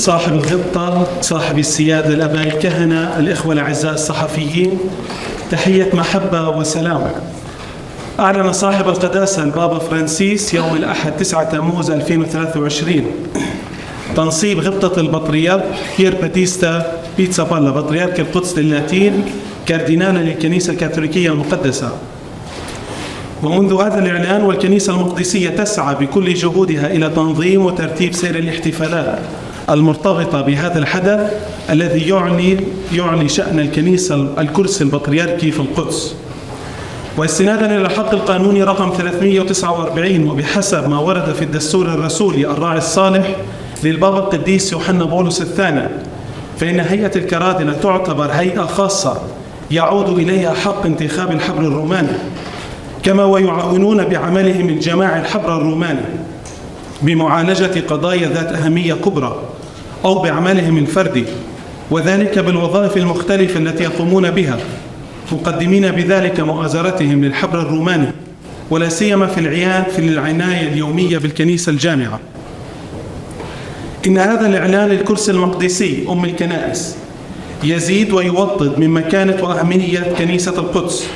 صاحب الغبطة، صاحب السيادة، الآباء الكهنة، الإخوة الأعزاء الصحفيين، تحية محبة وسلام. أعلن صاحب القداسة البابا فرانسيس يوم الأحد 9 تموز 2023 تنصيب غبطة البطريرك بيرباتيستا بيتزابالا بطريرك القدس للاتين كاردينالا للكنيسة الكاثوليكية المقدسة. ومنذ هذا الإعلان والكنيسة المقدسية تسعى بكل جهودها إلى تنظيم وترتيب سير الاحتفالات المرتبطة بهذا الحدث الذي يعني شأن الكنيسة الكرسي البطريركي في القدس. واستنادا إلى الحق القانوني رقم 349 وبحسب ما ورد في الدستور الرسولي الراعي الصالح للبابا القديس يوحنا بولس الثاني، فإن هيئة الكرادنة تعتبر هيئة خاصة يعود إليها حق انتخاب الحبر الروماني، كما ويعاونون بعملهم الجماعي الحبر الروماني بمعالجة قضايا ذات أهمية كبرى أو بعملهم الفردي، وذلك بالوظائف المختلفة التي يقومون بها، مقدمين بذلك مؤازرتهم للحبر الروماني ولا سيما في العناية اليومية بالكنيسة الجامعة. إن هذا الإعلان للكرسي المقدسي أم الكنائس يزيد ويوطد من مكانة وأهمية كنيسة القدس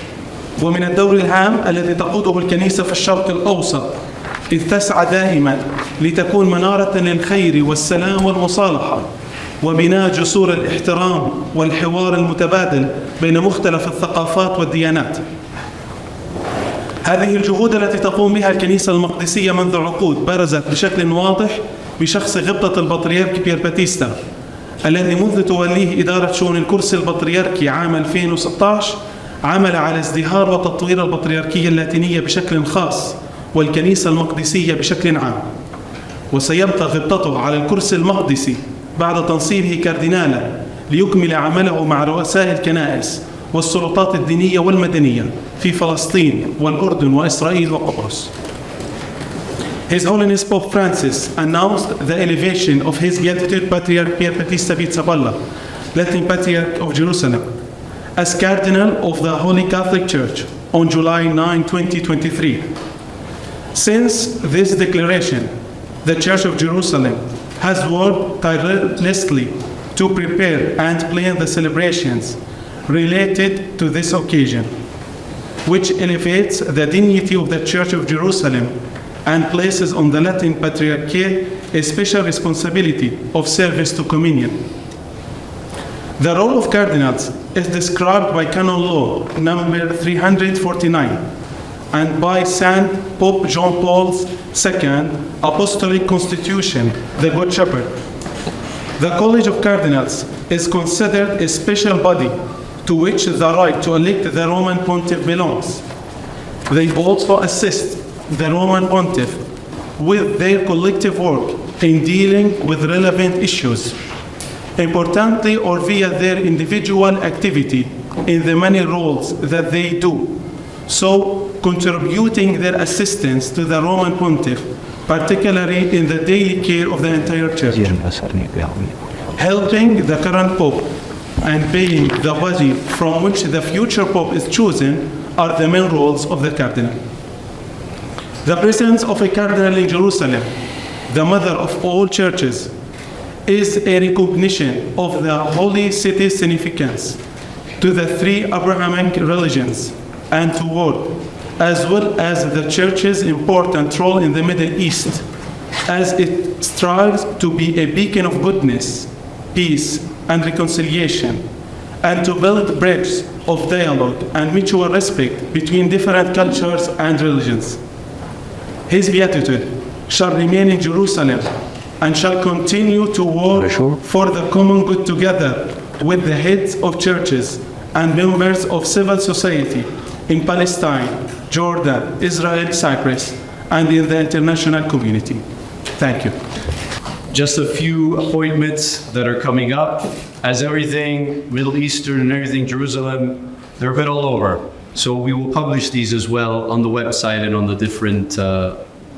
ومن الدور الهام الذي تقوده الكنيسة في الشرق الأوسط، إذ تسعى دائما لتكون منارة للخير والسلام والمصالحة وبناء جسور الاحترام والحوار المتبادل بين مختلف الثقافات والديانات. هذه الجهود التي تقوم بها الكنيسة المقدسية منذ عقود برزت بشكل واضح بشخص غبطة البطريرك بيرباتيستا، الذي منذ توليه إدارة شؤون الكرسي البطريركي عام 2016 عمل على ازدهار وتطوير البطريركية اللاتينية بشكل خاص والكنيسة المقدسية بشكل عام. وسيبقى غبطته على الكرسي المقدسي بعد تنصيبه كاردينالا ليكمل عمله مع رؤساء الكنائس والسلطات الدينية والمدنية في فلسطين والأردن وإسرائيل وقبرص. His Holiness Pope Francis announced the elevation of His Beatified Patriarch Pierbattista Pizzaballa, Latin Patriarch of Jerusalem, as Cardinal of the Holy Catholic Church on July 9, 2023. Since this declaration, the Church of Jerusalem has worked tirelessly to prepare and plan the celebrations related to this occasion, which elevates the dignity of the Church of Jerusalem and places on the Latin Patriarchate a special responsibility of service to communion. The role of cardinals is described by Canon Law number 349 and by Saint Pope John Paul II Apostolic Constitution, the Good Shepherd. The College of Cardinals is considered a special body to which the right to elect the Roman Pontiff belongs. They also assist the Roman Pontiff with their collective work in dealing with relevant issues, importantly or via their individual activity in the many roles that they do, so contributing their assistance to the Roman Pontiff, particularly in the daily care of the entire Church. Helping the current Pope and being the body from which the future Pope is chosen are the main roles of the Cardinal. The presence of a Cardinal in Jerusalem, the mother of all churches, is a recognition of the Holy City's significance to the three Abrahamic religions and to world, as well as the Church's important role in the Middle East, as it strives to be a beacon of goodness, peace, and reconciliation, and to build bridges of dialogue and mutual respect between different cultures and religions. His beatitude shall remain in Jerusalem and shall continue to work for the common good together with the heads of churches and members of civil society in Palestine, Jordan, Israel, Cyprus, and in the international community. Thank you. Just a few appointments that are coming up. As everything Middle Eastern and everything Jerusalem, they're a bit all over. So we will publish these as well on the website and on the different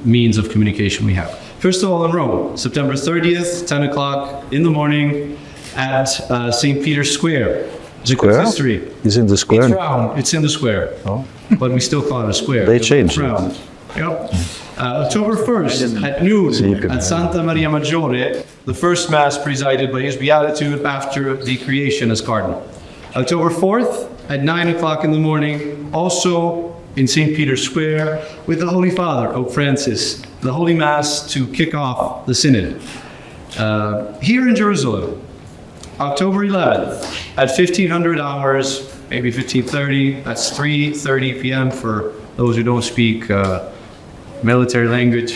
means of communication we have. First of all, in Rome, September 30th, 10 o'clock in the morning at St. Peter's Square. Square? History. It's in the square? It's in the square. Oh. But we still call it a square. They changed it. Yep. October 1st at noon at Santa Maria Maggiore, the first Mass presided by His Beatitude after the creation as Cardinal. October 4th at 9 o'clock in the morning, also in St. Peter's Square, with the Holy Father, Pope Francis, the Holy Mass to kick off the Synod. Here in Jerusalem, October 11th at 1500 hours, maybe 1530, that's 3:30 p.m. for those who don't speak military language.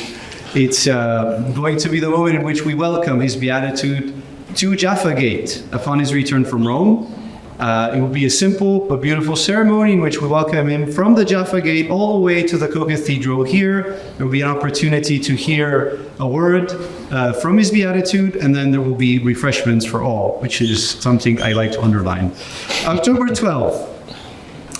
It's going to be the moment in which we welcome His Beatitude to Jaffa Gate upon his return from Rome. It will be a simple but beautiful ceremony in which we welcome him from the Jaffa Gate all the way to the co-cathedral here. There will be an opportunity to hear a word from his Beatitude, and then there will be refreshments for all, which is something I like to underline. October 12th,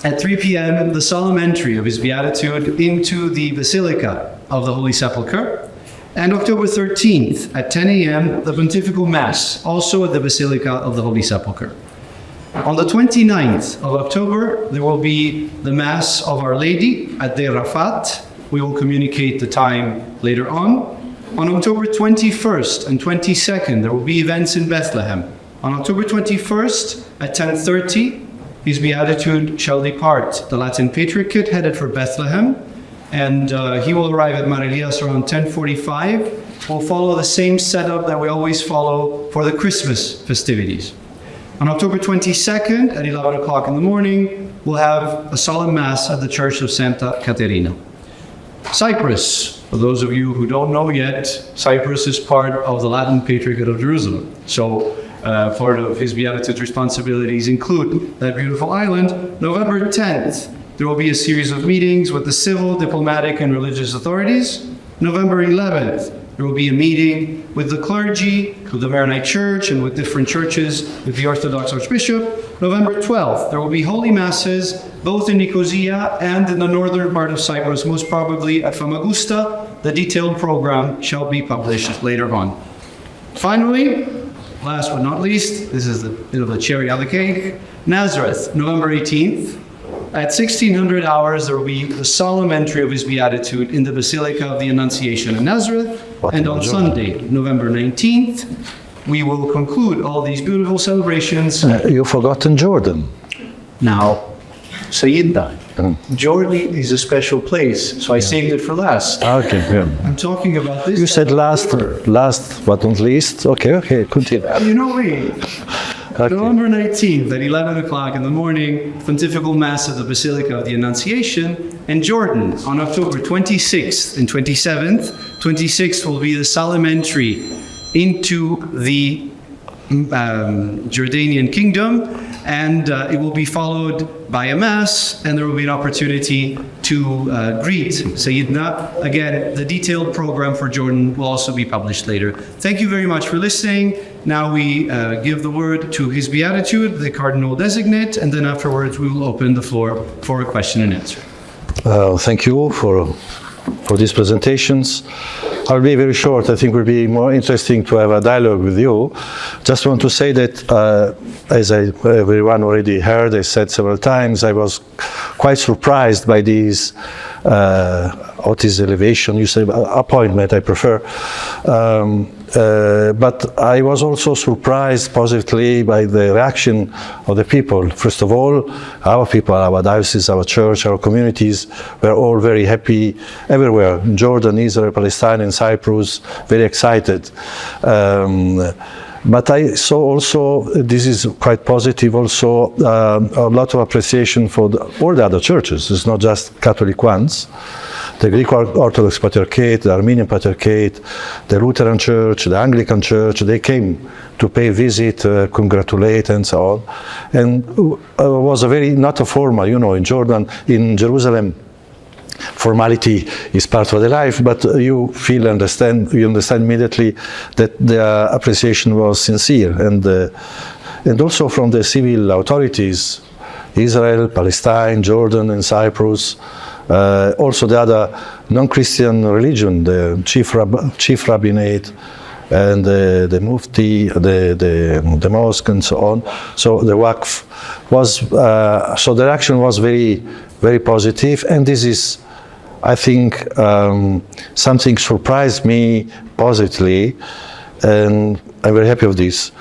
at 3 p.m., the solemn entry of his Beatitude into the Basilica of the Holy Sepulchre. And October 13th, at 10 a.m., the Pontifical Mass, also at the Basilica of the Holy Sepulchre. On the 29th of October, there will be the Mass of Our Lady at Deir Rafat. We will communicate the time later on. On October 21st and 22nd, there will be events in Bethlehem. On October 21st at 10:30, His Beatitude shall depart the Latin Patriarchate headed for Bethlehem, and he will arrive at Mar Elias around 10:45. We'll follow the same setup that we always follow for the Christmas festivities. On October 22nd at 11 o'clock in the morning, we'll have a solemn Mass at the Church of Santa Caterina. Cyprus, for those of you who don't know yet, Cyprus is part of the Latin Patriarchate of Jerusalem. So part of His Beatitude's responsibilities include that beautiful island. November 10th, there will be a series of meetings with the civil, diplomatic, and religious authorities. November 11th, there will be a meeting with the clergy, with the Maronite Church, and with different churches, with the Orthodox Archbishop. November 12th, there will be Holy Masses, both in Nicosia and in the northern part of Cyprus, most probably at Famagusta. The detailed program shall be published later on. Finally, last but not least, this is the bit of the cherry on the cake, Nazareth, November 18th. At 1600 hours, there will be the solemn entry of His Beatitude in the Basilica of the Annunciation in Nazareth. And on Sunday, November 19th, we will conclude all these beautiful celebrations. You've forgotten Jordan. Now, Sayyidina, Jordan is a special place, so I saved it for last. Okay, yeah. I'm talking about this. You said last but not least. Okay, continue. You know me. Okay. November 19th at 11 o'clock in the morning, Pontifical Mass at the Basilica of the Annunciation, and Jordan on October 26th and 27th. 26th will be the solemn entry into the Jordanian kingdom, and it will be followed by a Mass, and there will be an opportunity to greet Sayyidina. Again, the detailed program for Jordan will also be published later. Thank you very much for listening. Now we give the word to His Beatitude, the Cardinal Designate, and then afterwards we will open the floor for a question and answer. Thank you for these presentations. I'll be very short. I think it will be more interesting to have a dialogue with you. Just want to say that, as everyone already heard, I said several times, I was quite surprised by these Otis elevation, you say appointment, I prefer. But I was also surprised positively by the reaction of the people. First of all, our people, our diocese, our church, our communities were all very happy everywhere. Jordan, Israel, Palestine, and Cyprus, very excited. But I saw also, this is quite positive also, a lot of appreciation for all the other churches. It's not just Catholic ones. The Greek Orthodox Patriarchate, the Armenian Patriarchate, the Lutheran Church, the Anglican Church, they came to pay a visit, congratulate, and so on. And was a very, not a formal, you know, in Jordan, in Jerusalem, formality is part of the life, but you understand immediately that the appreciation was sincere, and also from the civil authorities, Israel, Palestine, Jordan, and Cyprus, also the other non-Christian religion, the chief rabbinate, and the mufti, the mosque, and so on. So the Waqf was, so the reaction was very, very positive, and this is, I think something surprised me positively, and I'm very happy of this.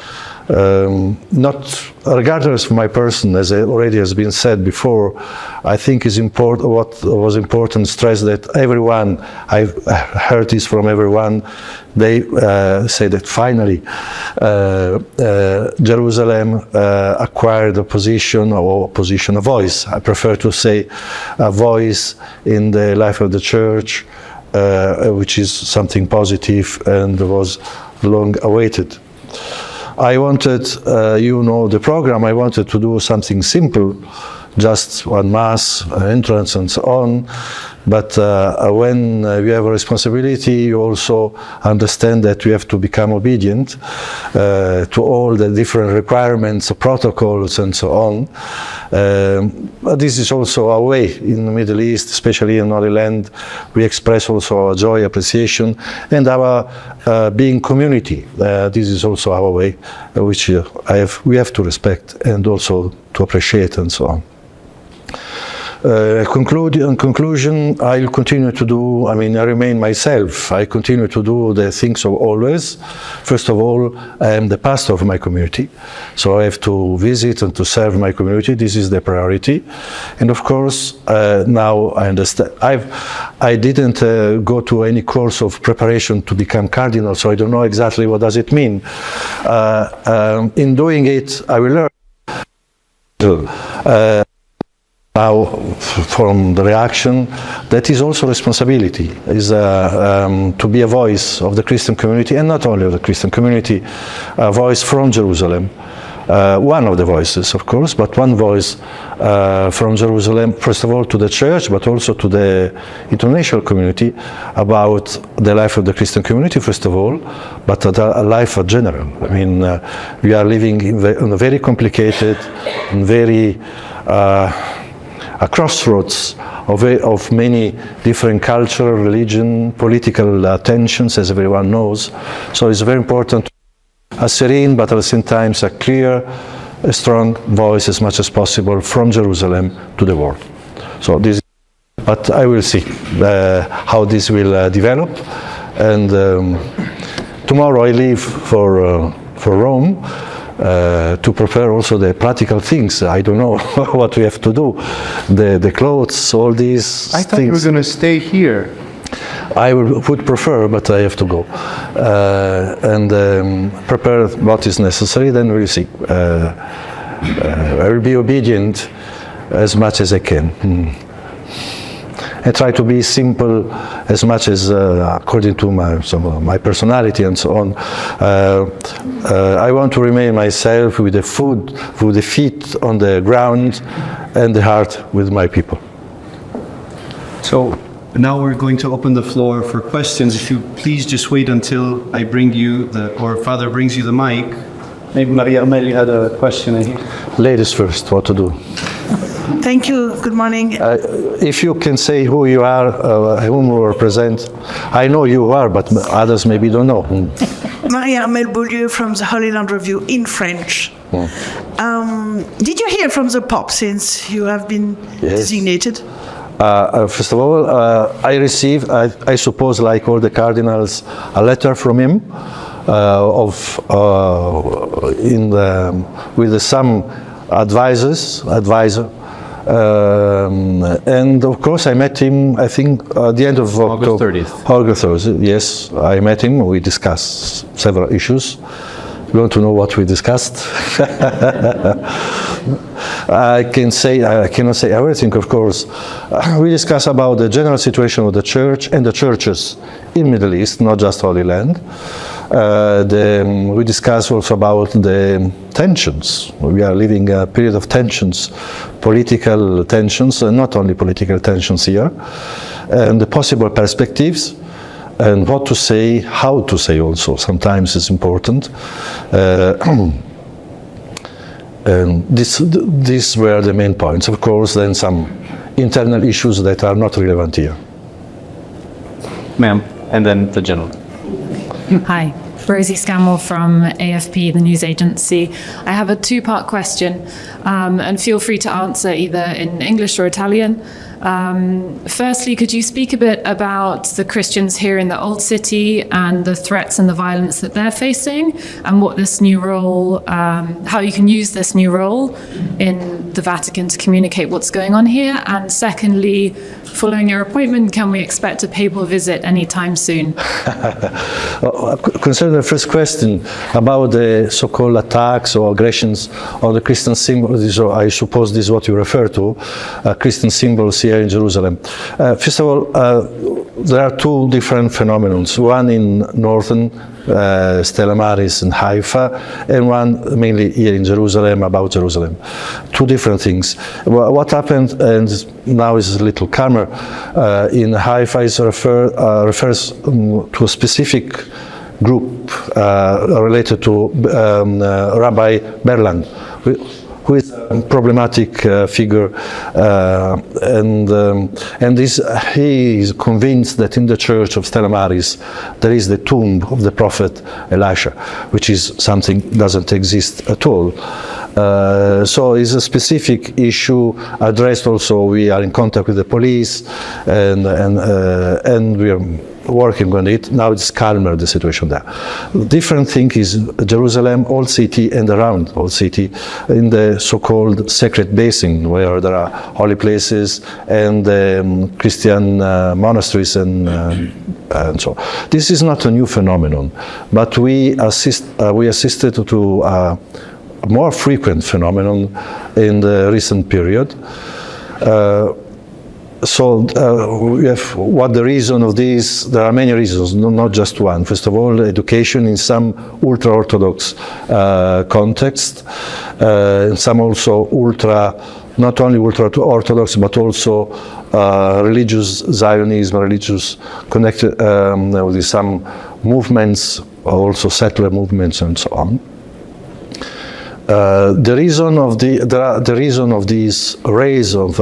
Not regardless of my person, as already has been said before, I think is important. What was important, stress that everyone, I've heard this from everyone. They say that finally Jerusalem acquired a position, or a voice. I prefer to say a voice in the life of the church, which is something positive and was long awaited. I wanted, you know the program, I wanted to do something simple, just one mass, entrance and so on. But when you have a responsibility, you also understand that you have to become obedient to all the different requirements, protocols and so on. But this is also our way in the Middle East, especially in Holy Land. We express also our joy, appreciation, and our being community. This is also our way, which we have to respect and also to appreciate and so on. In conclusion, I'll continue to do, I remain myself. I continue to do the things of always. First of all, I am the pastor of my community, so I have to visit and to serve my community. This is the priority. And of course, now I understand. I didn't go to any course of preparation to become cardinal, so I don't know exactly what does it mean. In doing it, I will learn. Now, from the reaction, that is also responsibility, is to be a voice of the Christian community, and not only of the Christian community, a voice from Jerusalem. One of the voices, of course, but one voice from Jerusalem, first of all to the church, but also to the international community, about the life of the Christian community, first of all, but the life in general. We are living in a very complicated and very a crossroads of many different cultural, religion, political tensions, as everyone knows. So it's very important, a serene, but at the same time a clear, a strong voice as much as possible from Jerusalem to the world. So this, but I will see how this will develop. And tomorrow I leave for Rome. To prepare also the practical things. I don't know what we have to do. The clothes, all these I thought things. you were going to stay here. I would prefer, but I have to go. And prepare what is necessary, then we'll see. I will be obedient as much as I can. I try to be simple as much as according to my personality and so on. I want to remain myself with the food, with the feet on the ground and the heart with my people. So now we're going to open the floor for questions. If you please just wait until I bring you or Father brings you the mic. Maybe Maria Amelia had a question here. Ladies first, what to do? Thank you. Good morning. If you can say who you are, whom you represent. I know you are, but others maybe don't know. Maria Amel Beaulieu from the Holy Land Review in French. Did you hear from the Pope since you have been designated? First of all, I received, I suppose, like all the cardinals, a letter from him with some advisor. And of course I met him, I think, at the end of August 30th. August 30th, yes. I met him, we discussed several issues. You want to know what we discussed? I cannot say everything, of course. We discussed about the general situation of the church and the churches in Middle East, not just Holy Land. We discussed also about the tensions. We are living a period of tensions, political tensions, and not only political tensions here, and the possible perspectives, and what to say, how to say also, sometimes it's important. And these were the main points. Of course, then some internal issues that are not relevant here. Ma'am, and then the gentleman. Hi. Rosie Scammell from AFP, the news agency. I have a two-part question, and feel free to answer either in English or Italian. Firstly, could you speak a bit about the Christians here in the Old City and the threats and the violence that they're facing, and what this new role, how you can use this new role in the Vatican to communicate what's going on here? And secondly, following your appointment, can we expect a papal visit anytime soon? Concerning the first question about the so-called attacks or aggressions on the Christian symbols, I suppose this is what you refer to, Christian symbols here in Jerusalem. First of all, there are two different phenomena. One in northern Stella Maris and Haifa, and one mainly here in Jerusalem, about Jerusalem. Two different things. What happened, and now is a little calmer, in Haifa is refers to a specific group related to Rabbi Berland, who is a problematic figure, and he is convinced that in the church of Stella Maris there is the tomb of the prophet Elisha, which is something doesn't exist at all. So it's a specific issue addressed. Also, we are in contact with the police, and we are working on it. Now it's calmer, the situation there. The different thing is Jerusalem, Old City, and around Old City, in the so-called sacred basin, where there are holy places and Christian monasteries and so. This is not a new phenomenon, but we assisted to a more frequent phenomenon in the recent period. So we have what the reason of this. There are many reasons, not just one. First of all, education in some ultra-Orthodox context, some also not only ultra-Orthodox, but also religious Zionism, religious connected with some movements, also settler movements, and so on. The reason of this raise of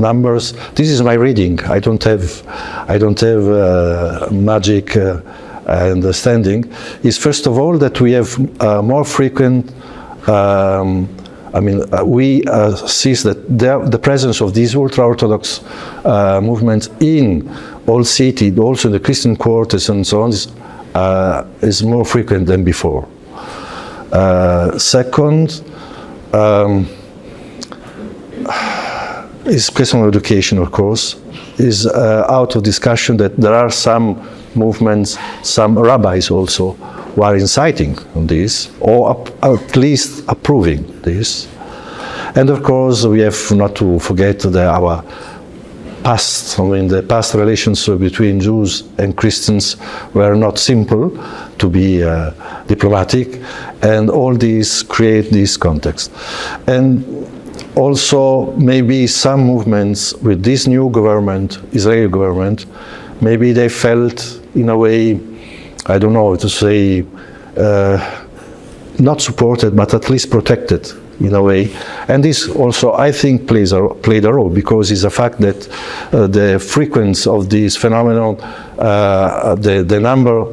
numbers. This is my reading. I don't have magic understanding. Is first of all that we have more frequent. We see that the presence of these ultra-Orthodox movements in Old City, also in the Christian quarters and so on, is more frequent than before. Second, is question of education, of course, is out of discussion that there are some movements, some rabbis also, who are inciting on this, or at least approving this. And of course, we have not to forget our past. The past relations between Jews and Christians were not simple, to be diplomatic, and all these create this context. And also maybe some movements with this new government, Israeli government, maybe they felt in a way, I don't know to say, not supported, but at least protected in a way. And this also, I think, played a role, because it's a fact that the frequency of this phenomenon, the number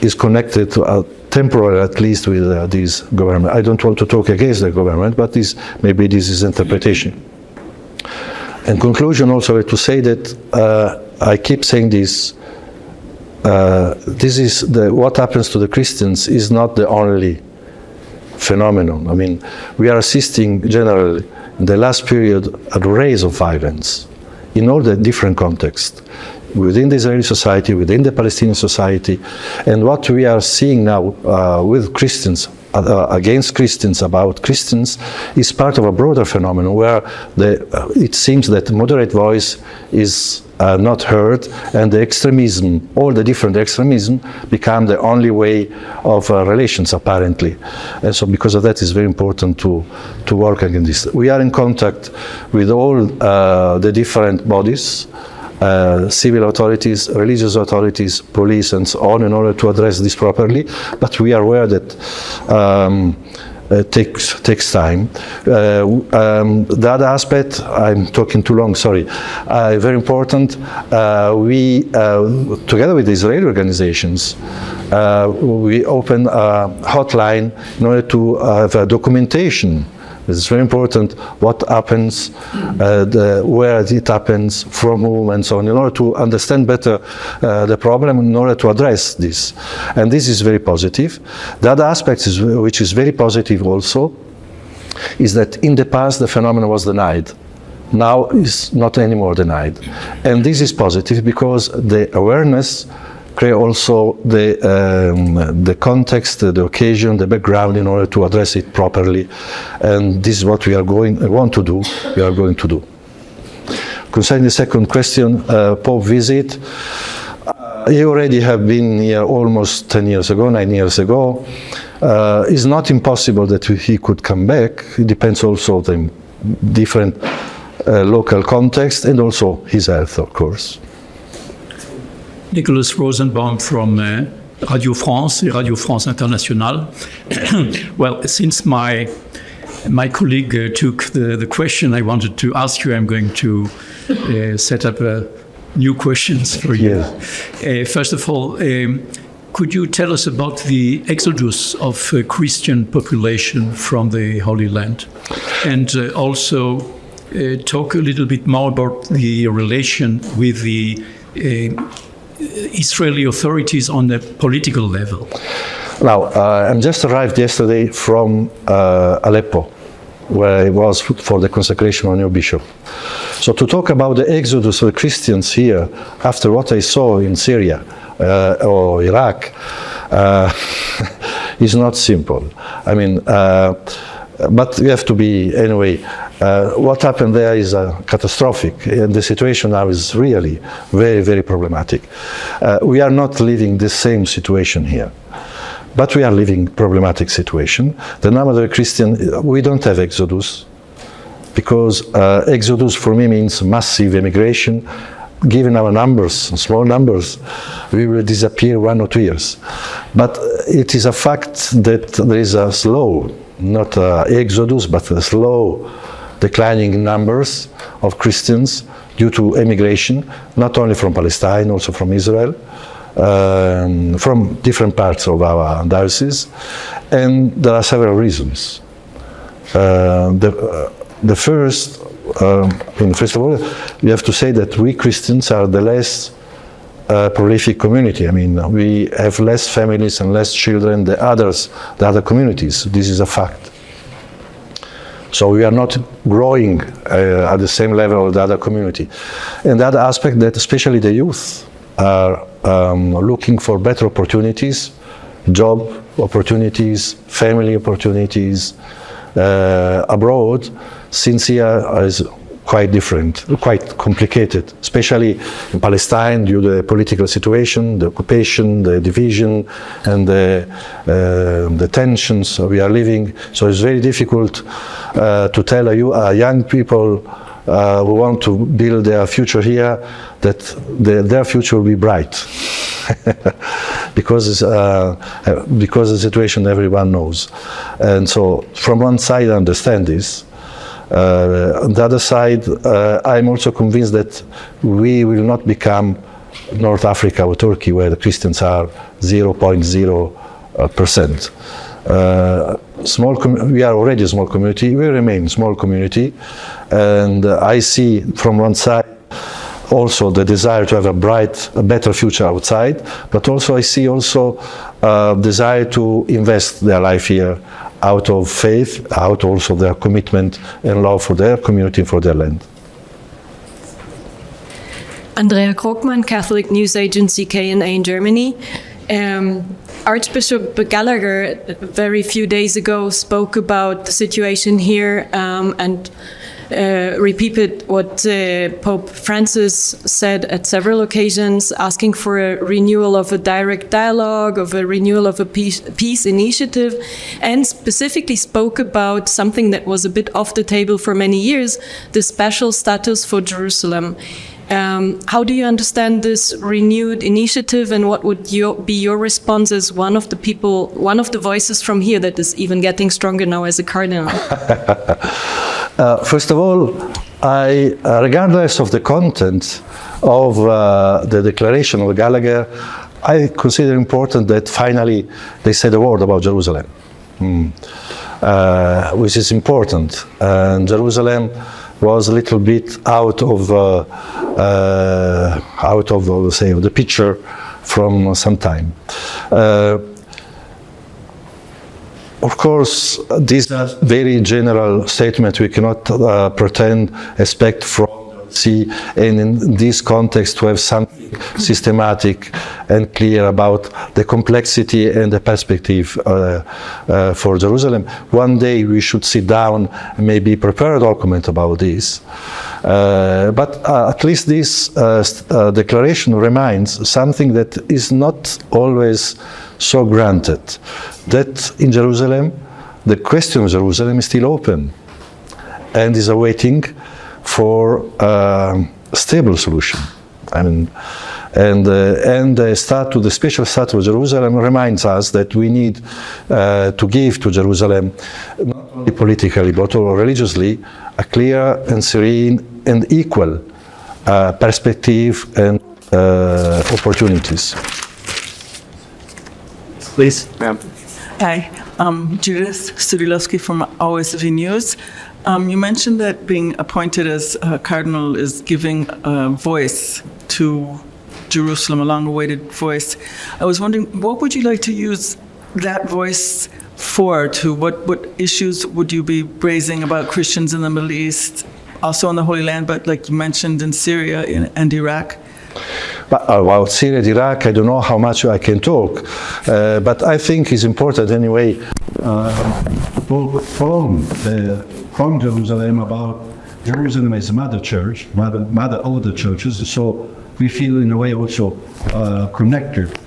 is connected to temporarily, at least, with this government. I don't want to talk against the government, but maybe this is interpretation. In conclusion, also, I have to say that I keep saying this. This is what happens to the Christians is not the only phenomenon. We are assisting generally in the last period at a rise of violence in all the different contexts, within the Israeli society, within the Palestinian society, and what we are seeing now with Christians, against Christians, about Christians, is part of a broader phenomenon where it seems that moderate voice is not heard, and the extremism, all the different extremism, become the only way of relations, apparently. And so because of that, it's very important to work against this. We are in contact with all the different bodies, civil authorities, religious authorities, police, and so on, in order to address this properly. But we are aware that takes time. The other aspect, I'm talking too long, sorry, very important, we, together with the Israeli organizations, we open a hotline in order to have a documentation. It's very important what happens, where it happens, from whom, and so on, in order to understand better the problem, in order to address this. And this is very positive. The other aspect, which is very positive also, is that in the past the phenomenon was denied. Now it's not anymore denied. And this is positive because the awareness create also the context, the occasion, the background in order to address it properly. And this is what we are going to do. Concerning the second question, Pope visit, he already have been here almost 9 years ago. It's not impossible that he could come back. It depends also on the different local context and also his health, of course. Nicholas Rosenbaum from Radio France International. Well, since my colleague took the question I wanted to ask you, I'm going to set up new questions for you. Yeah. First of all, could you tell us about the exodus of Christian population from the Holy Land? And also talk a little bit more about the relation with the Israeli authorities on the political level. Now, I just arrived yesterday from Aleppo, where I was for the consecration of a new bishop. So to talk about the exodus of Christians here, after what I saw in Syria or Iraq, is not simple. I mean, but we have to be, anyway, what happened there is catastrophic, and the situation now is really very, very problematic. We are not living the same situation here, but we are living problematic situation. The number of Christians, we don't have exodus, because exodus for me means massive immigration. Given our numbers, small numbers, we will disappear 1 or 2 years. But it is a fact that there is a slow, not exodus, but a slow declining numbers of Christians due to immigration, not only from Palestine, also from Israel, from different parts of our diocese. And there are several reasons. The first, first of all, we have to say that we Christians are the less prolific community. I mean, we have less families and less children than the other communities. This is a fact. So we are not growing at the same level of the other community. And the other aspect, that especially the youth are looking for better opportunities, job opportunities, family opportunities abroad, since here is quite different, quite complicated, especially in Palestine due to the political situation, the occupation, the division, and the tensions we are living. So it's very difficult to tell young people who want to build their future here that their future will be bright. because the situation everyone knows. And so from one side I understand this. On the other side, I'm also convinced that we will not become North Africa or Turkey, where the Christians are 0.0%. We are already a small community, we remain a small community, and I see from one side also the desire to have a better future outside, but also I see also desire to invest their life here out of faith, out also their commitment and love for their community, for their land. Andrea Krogman, Catholic News Agency KNA in Germany. Archbishop Gallagher, very few days ago, spoke about the situation here and repeated what Pope Francis said at several occasions, asking for a renewal of a direct dialogue, of a renewal of a peace initiative, and specifically spoke about something that was a bit off the table for many years, the special status for Jerusalem. How do you understand this renewed initiative, and what would be your response as one of the voices from here that is even getting stronger now as a cardinal? First of all, regardless of the content of the declaration of Gallagher, I consider important that finally they said a word about Jerusalem, which is important. And Jerusalem was a little bit out of say, the picture from some time. Of course, these are very general statements. We cannot pretend, expect from see, and in this context to have something systematic and clear about the complexity and the perspective for Jerusalem. One day we should sit down and maybe prepare a document about this. But at least this declaration reminds something that is not always so granted, that in Jerusalem, the question of Jerusalem is still open and is awaiting for a stable solution. I mean, and the special status of Jerusalem reminds us that we need to give to Jerusalem, not only politically but also religiously, a clear and serene and equal perspective and opportunities. Please. Hi, I'm Judith Studilowski from OSV News. You mentioned that being appointed as a cardinal is giving a voice to Jerusalem, a long-awaited voice. I was wondering, what would you like to use that voice for? To what issues would you be raising about Christians in the Middle East, also in the Holy Land, but like you mentioned in Syria and Iraq? But about Syria and Iraq, I don't know how much I can talk, but I think it's important anyway from Jerusalem about Jerusalem as a mother church, mother of the churches, so we feel in a way also connected,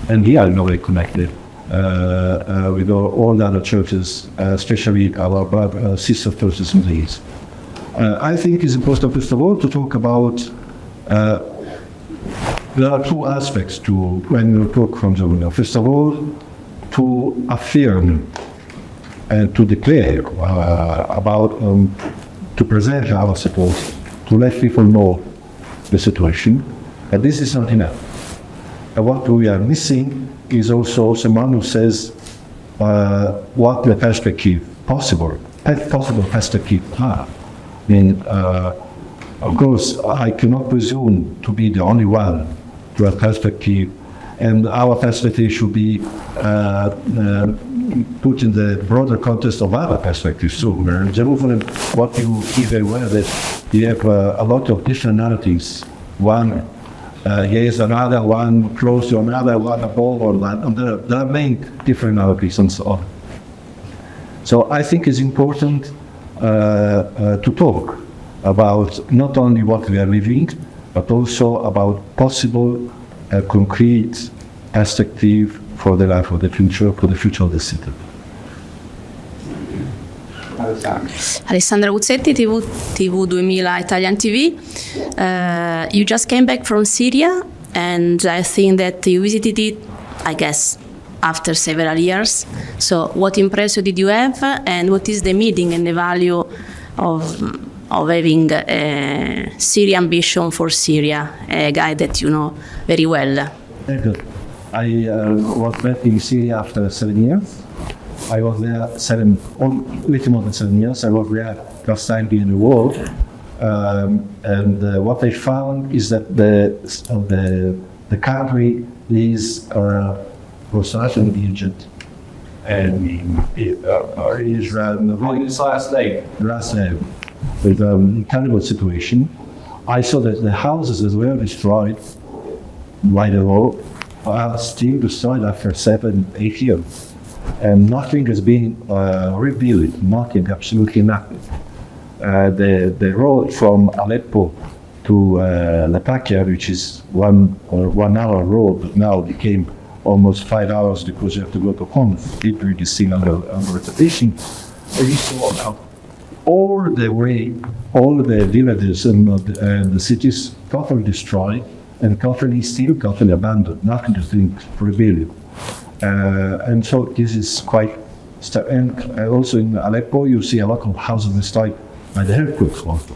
and we are in a way connected with all the other churches, especially our sister churches in the East. I think it's important, first of all, to talk about there are two aspects to when you talk from Jerusalem. First of all, to affirm and to declare about, to present our support, to let people know the situation. And this is not enough. And what we are missing is also someone who says what the perspective, possible perspective are. I mean, of course, I cannot presume to be the only one to have perspective, and our perspective should be put in the broader context of other perspectives. So, in Jerusalem, what you see very well that you have a lot of different narratives. One, yes, another one close to another, one above, or one. There are many different narratives and so on. So, I think it's important to talk about not only what we are living, but also about possible concrete perspective for the life of the future, of the city. Alessandra Guzzetti, TV 2000 Italian TV. You just came back from Syria, and I think that you visited it, I guess, after several years. So what impression did you have, and what is the meaning and the value of having a Syrian vision for Syria, a guy that you know very well? Very good. I was back in Syria after 7 years. I was there little more than 7 years. I was there first time in the world. And what I found is that the country is construction agent. And Israel, His last name. With an incredible situation. I saw that the houses that were destroyed by the war are still destroyed after 7-8 years. And nothing has been rebuilt, nothing, absolutely nothing. The road from Aleppo to Latakia, which is 1 hour road, but now became almost 5 hours because you have to go to Homs, literally still under reputation. You saw all the villages and the cities totally destroyed and still totally abandoned, nothing to think rebellion. And so this is quite, and also in Aleppo you see a lot of houses destroyed by the earthquakes also,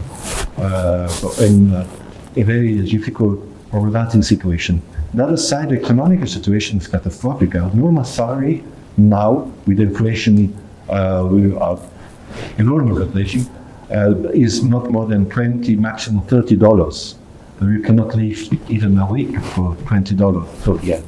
in a very difficult, problematic situation. The other side, the economic situation is catastrophic. Our normal salary now, with inflation, enormous inflation, is not more than $20, maximum $30. You cannot live even a week for $20. So yeah,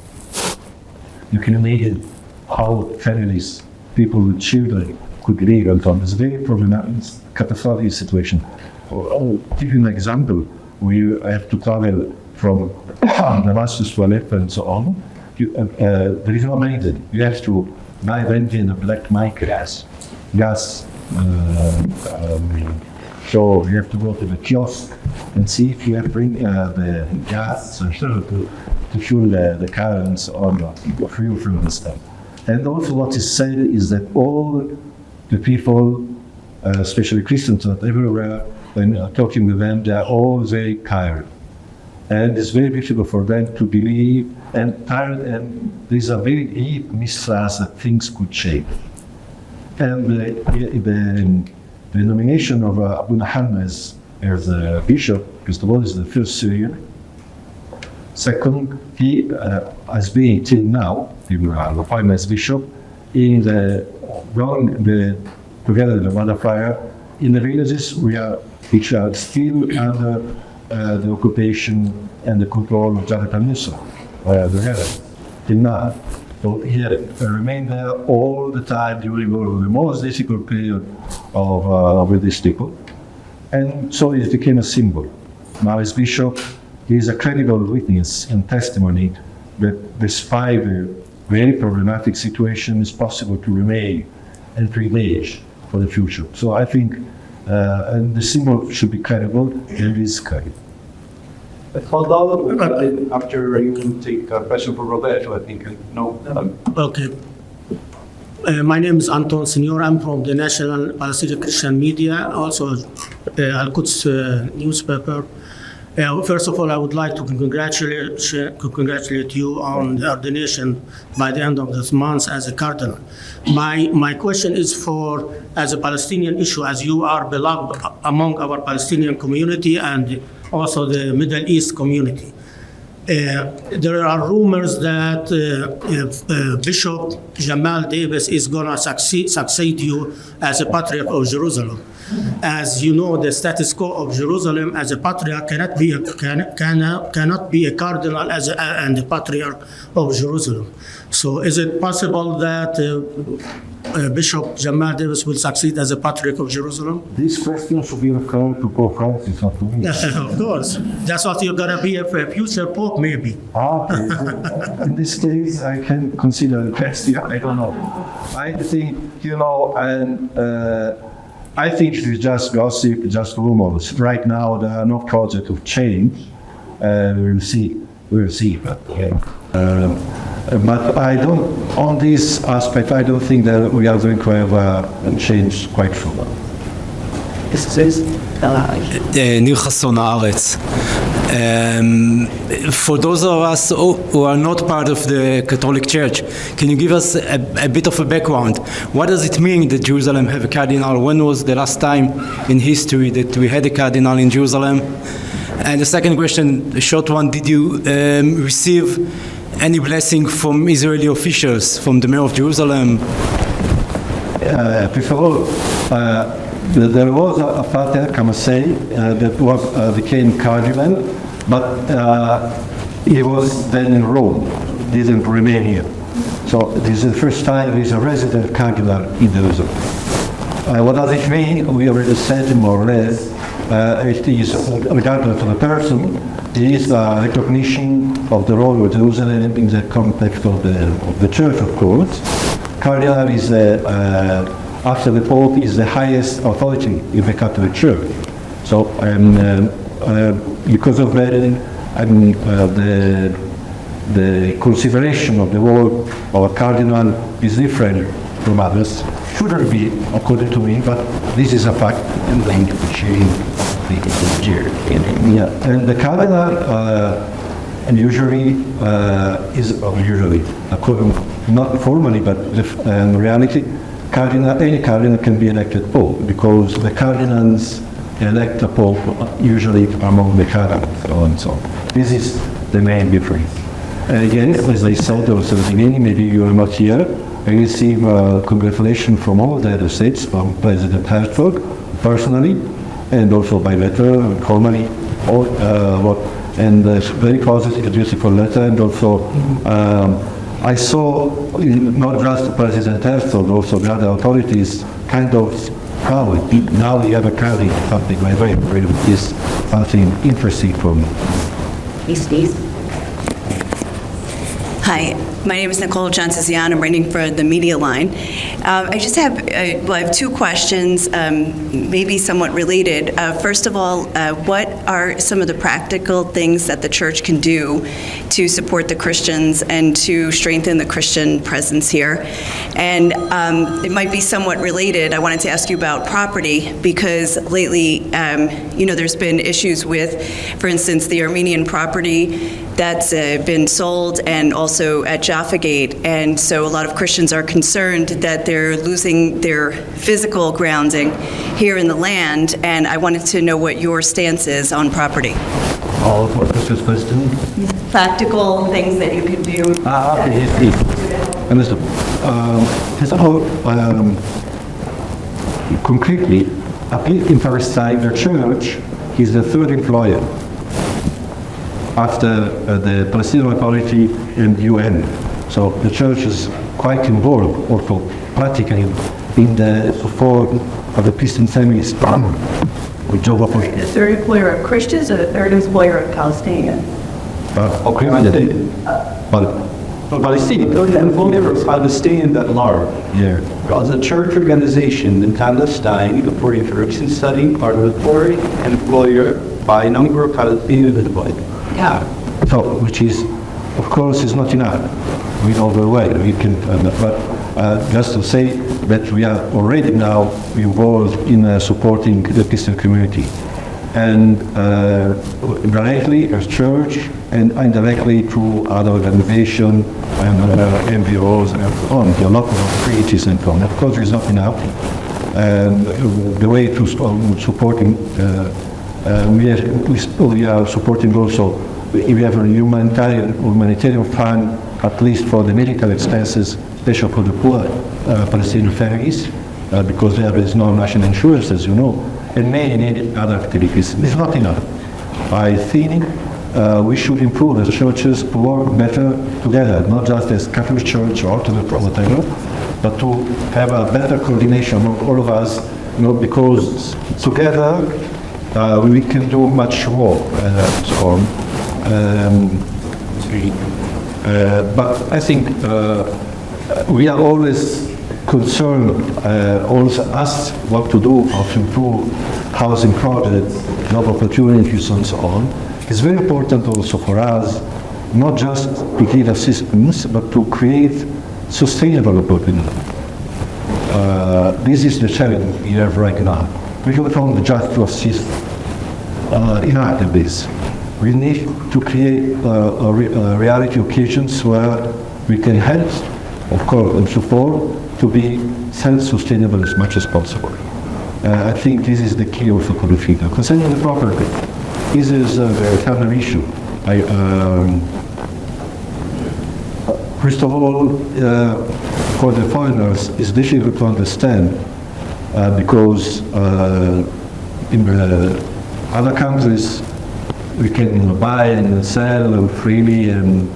you can imagine how families, people with children, could live and so on. It's a very problematic, catastrophic situation. I'll give you an example. We have to travel from Damascus to Aleppo and so on. There is no benzene. You have to buy benzene in a black market. Gas. So you have to go to the kiosk and see if you have bring the gas to fuel the car and so on, or fuel from the stuff. And also what is said is that all the people, especially Christians everywhere, when talking with them, they are all very tired. And it's very difficult for them to believe, and tired, and there's a very deep mistrust that things could change. And the nomination of Abu Muhammad as the bishop, because the one is the first Syrian. Second, he has been till now, the appointment as bishop, in together with the fire in the villages which are still under the occupation and the control of Jabhat al-Nusra, till now. So he remained there all the time during the most difficult period of these people. And so it became a symbol. Now as bishop, he is a credible witness and testimony that despite the very problematic situation, it's possible to remain and to engage for the future. So I think and the symbol should be credible and is credible. After you take a question for Roberto, I think. No. Okay. My name is Anton Senior. I'm from the National Palestinian Christian Media, also Al-Quds newspaper. First of all, I would like to congratulate you on the ordination by the end of this month as a cardinal. My question is as a Palestinian issue, as you are beloved among our Palestinian community and also the Middle East community. There are rumors that Bishop Jamal Davis is going to succeed you as a Patriarch of Jerusalem. As you know, the status quo of Jerusalem as a Patriarch cannot be a cardinal and a Patriarch of Jerusalem. So is it possible that Bishop Jamal Davis will succeed as a Patriarch of Jerusalem? This question should be referred to Pope Francis, not to me. Of course. That's what you're going to be a future Pope, maybe. Okay. In this case, I can consider the question. I don't know. I think, I think it is just gossip, just rumors. Right now, there are no projects of change. We'll see. But I don't, on this aspect, I don't think that we are going to have a change quite soon. ניר חסון הארץ. For those of us who are not part of the Catholic Church, can you give us a bit of a background? What does it mean that Jerusalem have a cardinal? When was the last time in history that we had a cardinal in Jerusalem? And the second question, a short one, did you receive any blessing from Israeli officials, from the mayor of Jerusalem? First of all, there was a patriarch, I must say, that became cardinal, but he was then in Rome, didn't remain here. So this is the first time there is a resident cardinal in Jerusalem. What does it mean? We already said more or less. It is, regardless of the person, it is a recognition of the role of Jerusalem in the context of the church, of course. Cardinal is after the Pope, is the highest authority in the Catholic Church. So because of that, the consideration of the role of a cardinal is different from others. Shouldn't be, according to me, but this is a fact. I'm going to be sharing the year. Yeah, and the cardinal, and usually not formally, but in reality, any cardinal can be elected pope, because the cardinals elect a pope usually among the cardinals, so on and so on. This is the main difference. Again, as I said also at the beginning, maybe you are not here, I receive congratulations from all the other states, from President Herzog personally, and also by letter, formally, and very positive, beautiful letter, and also I saw not just President Herzog, also the other authorities kind of proud. Now we have a carry something like that, is something interesting for me. Please. Hi, my name is Nicole Johnson-Zian. I'm writing for the Media Line. I just have, I have two questions, maybe somewhat related. First of all, what are some of the practical things that the church can do to support the Christians and to strengthen the Christian presence here? And it might be somewhat related. I wanted to ask you about property, because lately, there's been issues with, for instance, the Armenian property that's been sold, and also at Jaffa Gate. And so a lot of Christians are concerned that they're losing their physical grounding here in the land, and I wanted to know what your stance is on property. All for Christmas question? Practical things that you can do. Understood. First of all, concretely, in Palestine, the church is the third employer after the Palestinian Authority and the UN. So the church is quite involved also practically in the support of the Christian families with job opportunities. The third employer of Christians or the third employer of Palestinians? Palestinian. The employer of Palestinians at large. Yeah. Because a church organization in Palestine, the Foreign Direction Study, are the third employer by a number of Palestinians employed. Yeah. So, which is, of course, is not enough. We know very well. We can, but just to say that we are already now involved in supporting the Christian community, and directly as church, and indirectly through other organizations and NGOs and so on. There are local treaties and so on. Of course, there is not enough. And the way to supporting. We are supporting also, we have a humanitarian fund, at least for the medical expenses, especially for the poor Palestinian families, because there is no national insurance, as you know, and many other activities. It's not enough. I think we should improve as churches to work better together, not just as Catholic Church or Orthodox or whatever, but to have a better coordination among all of us, because together we can do much more. But I think we are always concerned, also us, what to do, how to improve housing projects, job opportunities, and so on. It's very important also for us, not just to give assistance, but to create sustainable opportunity. This is the challenge we have right now. We don't only just to assist in this. We need to create reality occasions where we can help, of course, and support to be self-sustainable as much as possible. I think this is the key also for the future. Concerning the property, this is a very common issue. First of all, for the foreigners, it's difficult to understand because in other countries we can buy and sell freely and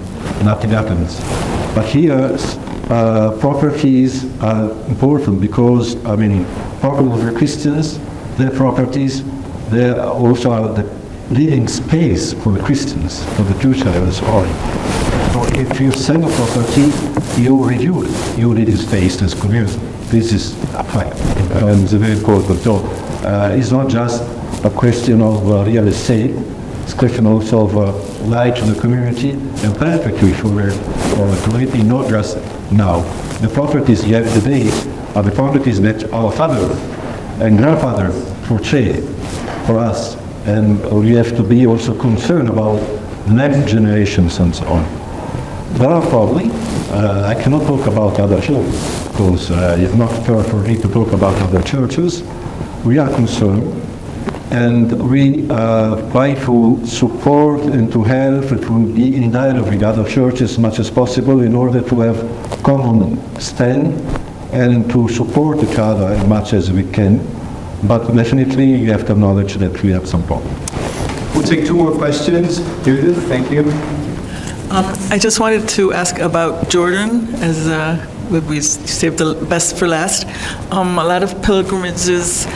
nothing happens. But here, properties are important because, property of the Christians, their properties, they also are the living space for the Christians, for the future and so on. So if you sell a property, you reduce your living space as community. This is a fact, and it's very important. So it's not just a question of real estate, it's a question also of light to the community and perspective for the community, not just now. The properties you have today are the properties that our father and grandfather portrayed for us. And we have to be also concerned about the next generations and so on. There are probably, I cannot talk about other churches because it's not fair for me to talk about other churches. We are concerned and we try to support and to help and to be in dialogue with other churches as much as possible in order to have common stand and to support each other as much as we can. But definitely you have to acknowledge that we have some problems. We'll take two more questions. Judith, thank you. I just wanted to ask about Jordan, as we saved the best for last. A lot of pilgrimages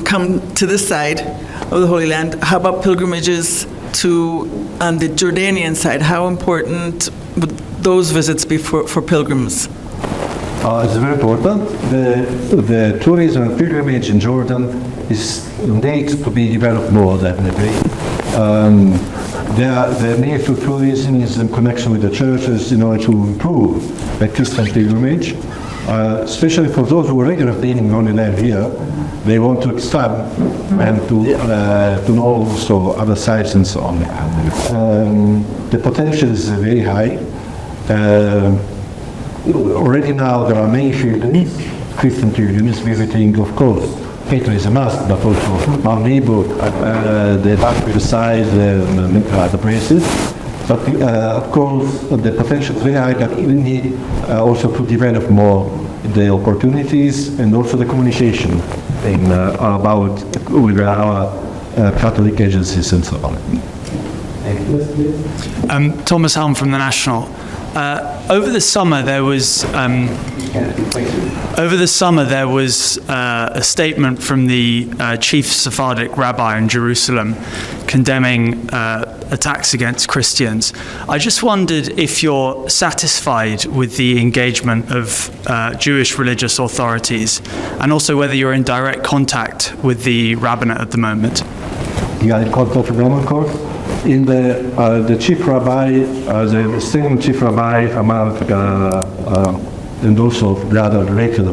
come to this side of the Holy Land. How about pilgrimages on the Jordanian side? How important would those visits be for pilgrims? It's very important. The tourism and pilgrimage in Jordan needs to be developed more, definitely. The need for tourism is in connection with the churches in order to improve the Christian pilgrimage, especially for those who already have been in Holy Land here. They want to expand and to know also other sites and so on. The potential is very high. Already now there are many Christian pilgrims visiting, of course. Peter is a must, but also Mount Nebo, the Back side, the places. But of course, the potential is very high that we need also to develop more the opportunities and also the communication about with our Catholic agencies and so on. Thomas Helm from The National. Over the summer, there was a statement from the chief Sephardic rabbi in Jerusalem condemning attacks against Christians. I just wondered if you're satisfied with the engagement of Jewish religious authorities, and also whether you're in direct contact with the rabbinate at the moment. You are in contact with the Roman Court? In the chief rabbi, the same chief rabbi, and also the other related,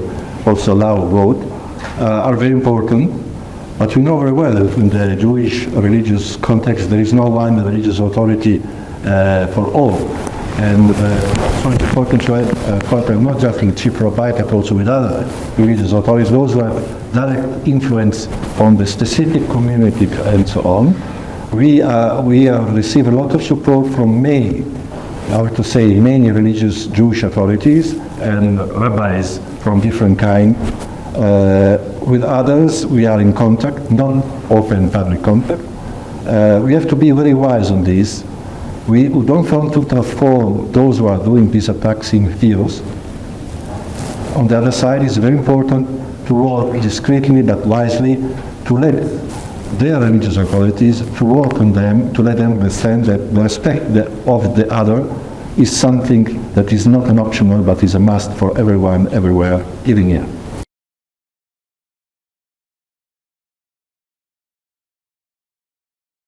also law vote, are very important. But you know very well that in the Jewish religious context, there is no one religious authority for all. And so it's important to have contact not just with the chief rabbi, but also with other religious authorities, those who have direct influence on the specific community and so on. We have received a lot of support from many religious Jewish authorities and rabbis from different kinds. With others, we are in contact, non-open public contact. We have to be very wise on this. We don't want to transform those who are doing these attacks in fears. On the other side, it's very important to work discreetly but wisely to let their religious authorities to work on them, to let them understand that the respect of the other is something that is not an optional but is a must for everyone, everywhere, even here.